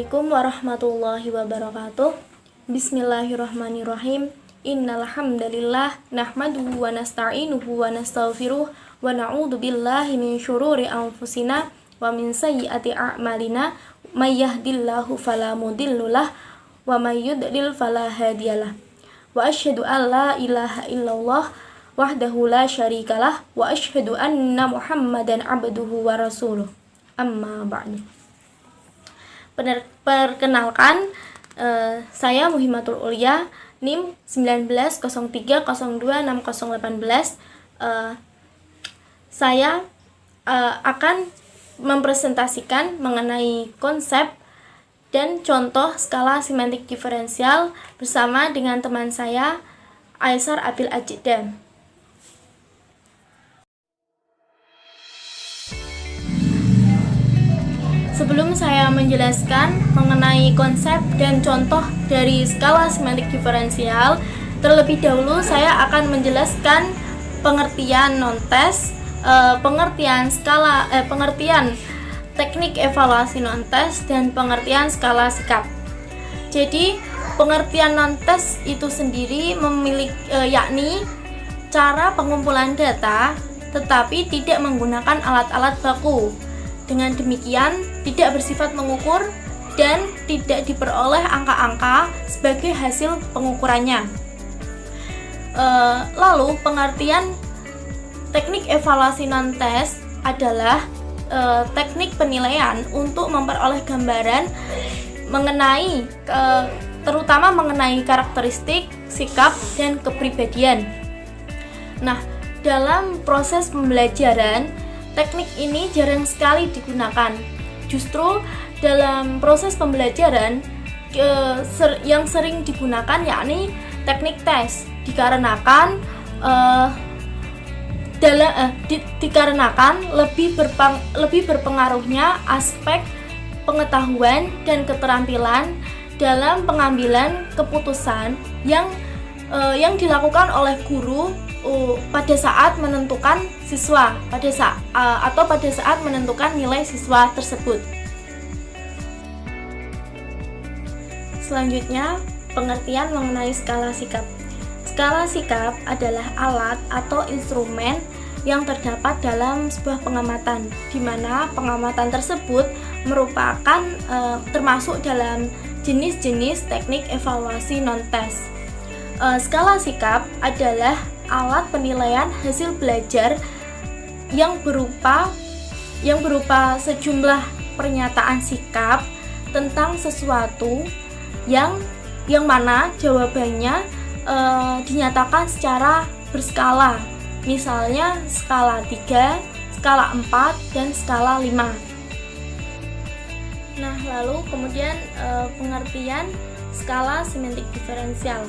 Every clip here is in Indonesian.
Assalamualaikum warahmatullahi wabarakatuh. Bismillahirrahmanirrahim. Innal hamdalillah nahmaduhu wa nasta'inuhu wa nastaghfiruh wa na'udzu billahi min syururi anfusina wa min sayyiati a'malina. May yahdihillahu fala mudhillalah wa may yudlil fala hadiyalah. Wa asyhadu an la ilaha illallah wahdahu la syarikalah wa asyhadu anna Muhammadan abduhu wa rasuluh. Amma ba'du. Perkenalkan, saya Muhimmatul Ulia, NIM 1903026018. Saya akan mempresentasikan mengenai konsep dan contoh skala semantik diferensial bersama dengan teman saya Aisar Abil Ajda. Sebelum saya menjelaskan mengenai konsep dan contoh dari skala semantik diferensial, terlebih dahulu saya akan menjelaskan pengertian non-tes, pengertian teknik evaluasi non-tes, dan pengertian skala sikap. Jadi, pengertian non-tes itu sendiri yakni cara pengumpulan data tetapi tidak menggunakan alat-alat baku. Dengan demikian, tidak bersifat mengukur dan tidak diperoleh angka-angka sebagai hasil pengukurannya. Lalu, pengertian teknik evaluasi non-tes adalah teknik penilaian untuk memperoleh gambaran mengenai terutama mengenai karakteristik, sikap, dan kepribadian. Nah, dalam proses pembelajaran, teknik ini jarang sekali digunakan. Justru dalam proses pembelajaran yang sering digunakan yakni teknik tes, dikarenakan lebih berpengaruhnya aspek pengetahuan dan keterampilan dalam pengambilan keputusan yang dilakukan oleh guru pada saat menentukan siswa, pada saat menentukan nilai siswa tersebut. Selanjutnya, pengertian mengenai skala sikap. Skala sikap adalah alat atau instrumen yang terdapat dalam sebuah pengamatan, di mana pengamatan tersebut merupakan termasuk dalam jenis-jenis teknik evaluasi non-tes. Skala sikap adalah alat penilaian hasil belajar yang berupa sejumlah pernyataan sikap tentang sesuatu yang mana jawabannya dinyatakan secara berskala, misalnya skala 3, skala 4, dan skala 5. Nah, lalu kemudian pengertian skala semantik diferensial.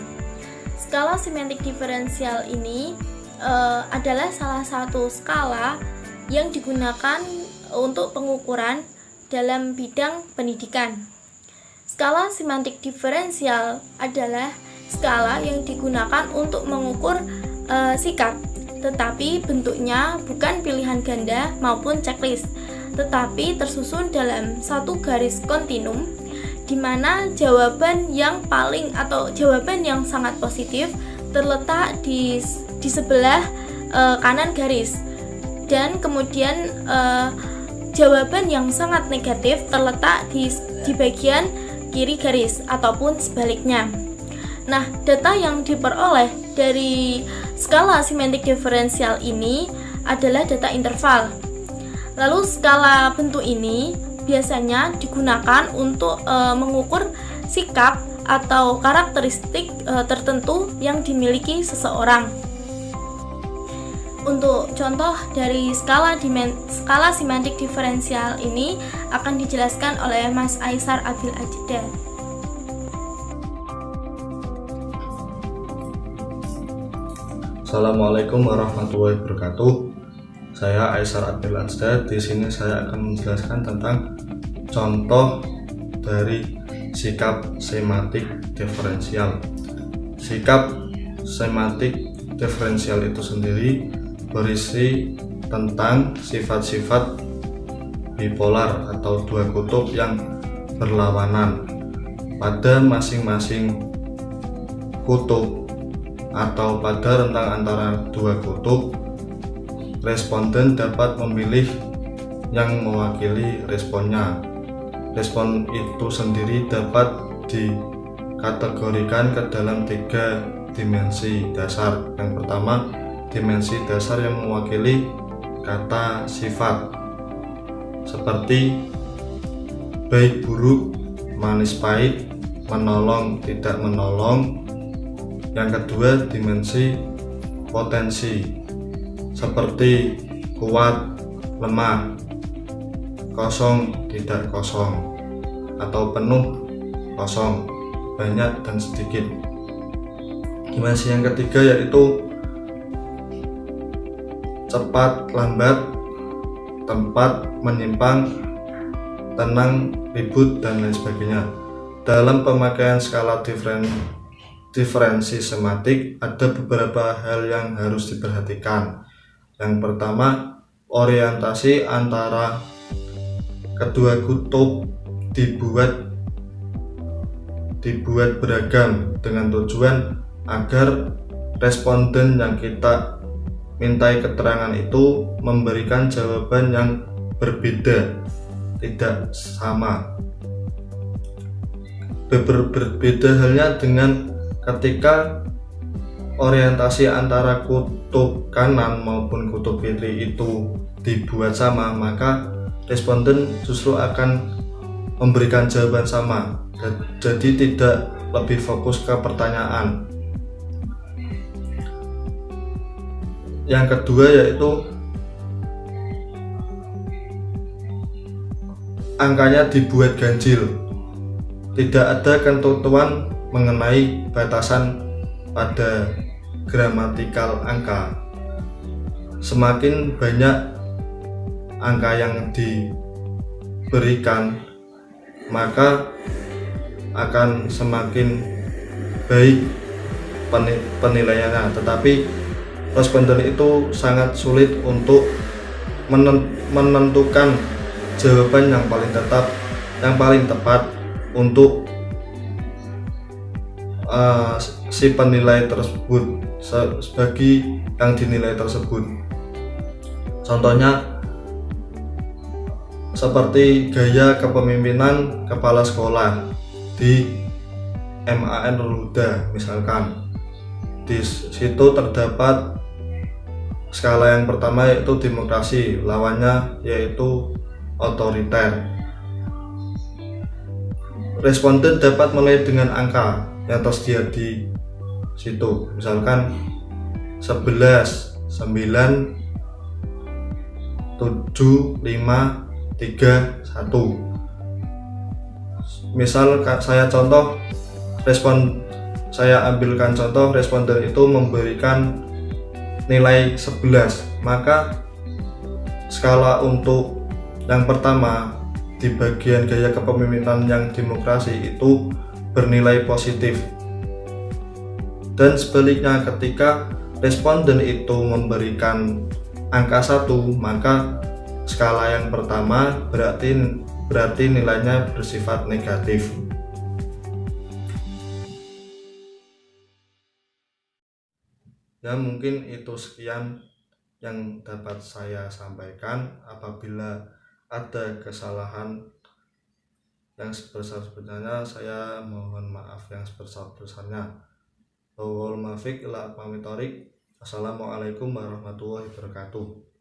Skala semantik diferensial ini adalah salah satu skala yang digunakan untuk pengukuran dalam bidang pendidikan. Skala semantik diferensial adalah skala yang digunakan untuk mengukur sikap, tetapi bentuknya bukan pilihan ganda maupun checklist, tetapi tersusun dalam satu garis kontinum, di mana jawaban yang sangat positif terletak di sebelah kanan garis, dan kemudian jawaban yang sangat negatif terletak di bagian kiri garis ataupun sebaliknya. Nah, data yang diperoleh dari skala semantik diferensial ini adalah data interval. Lalu skala bentuk ini biasanya digunakan untuk mengukur sikap atau karakteristik tertentu yang dimiliki seseorang. Untuk contoh dari skala semantik diferensial ini akan dijelaskan oleh Mas Aisar Abil Ajda. Assalamualaikum warahmatullahi wabarakatuh. Saya Aisar Abil Ajda. Di sini saya akan menjelaskan tentang contoh dari sikap semantik diferensial. Sikap semantik diferensial itu sendiri berisi tentang sifat-sifat bipolar atau dua kutub yang berlawanan. Pada masing-masing kutub atau pada rentang antara dua kutub, responden dapat memilih yang mewakili responnya. Respon itu sendiri dapat dikategorikan ke dalam 3 dimensi dasar. Yang pertama, dimensi dasar yang mewakili kata sifat seperti baik buruk, manis pahit, menolong tidak menolong. Yang kedua, dimensi potensi seperti kuat, lemah, kosong tidak kosong, atau penuh, kosong, banyak dan sedikit. Dimensi yang ketiga yaitu cepat, lambat, tempat, menyimpang, tenang, ribut, dan lain sebagainya. Dalam pemakaian skala diferensi sematik ada beberapa hal yang harus diperhatikan. Yang pertama, orientasi antara kedua kutub dibuat beragam dengan tujuan agar responden yang kita mintai keterangan itu memberikan jawaban yang berbeda, tidak sama. Berbeda halnya dengan ketika orientasi antara kutub kanan maupun kutub kiri itu dibuat sama, maka responden justru akan memberikan jawaban sama, jadi tidak lebih fokus ke pertanyaan. Yang kedua yaitu angkanya dibuat ganjil, tidak ada ketentuan mengenai batasan pada gramatikal angka. Semakin banyak angka yang diberikan, maka akan semakin baik penilaiannya. Tetapi responden itu sangat sulit untuk menentukan jawaban yang paling tepat untuk si penilai tersebut sebagai yang dinilai tersebut. Contohnya seperti gaya kepemimpinan kepala sekolah di MAN Huda misalkan. Di situ terdapat skala yang pertama yaitu demokrasi, lawannya yaitu otoriter. Responden dapat mulai dengan angka yang tersedia di situ, misalkan 11, 9, 7, 5, 3, 1. Misal saya ambilkan contoh, responden itu memberikan nilai 11, maka skala untuk yang pertama di bagian gaya kepemimpinan yang demokrasi itu bernilai positif. Dan sebaliknya, ketika responden itu memberikan angka 1, maka skala yang pertama berarti nilainya bersifat negatif. Ya, mungkin itu sekian yang dapat saya sampaikan. Apabila ada kesalahan yang sebesar-besarnya, saya mohon maaf yang sebesar-besarnya. Assalamualaikum warahmatullahi wabarakatuh.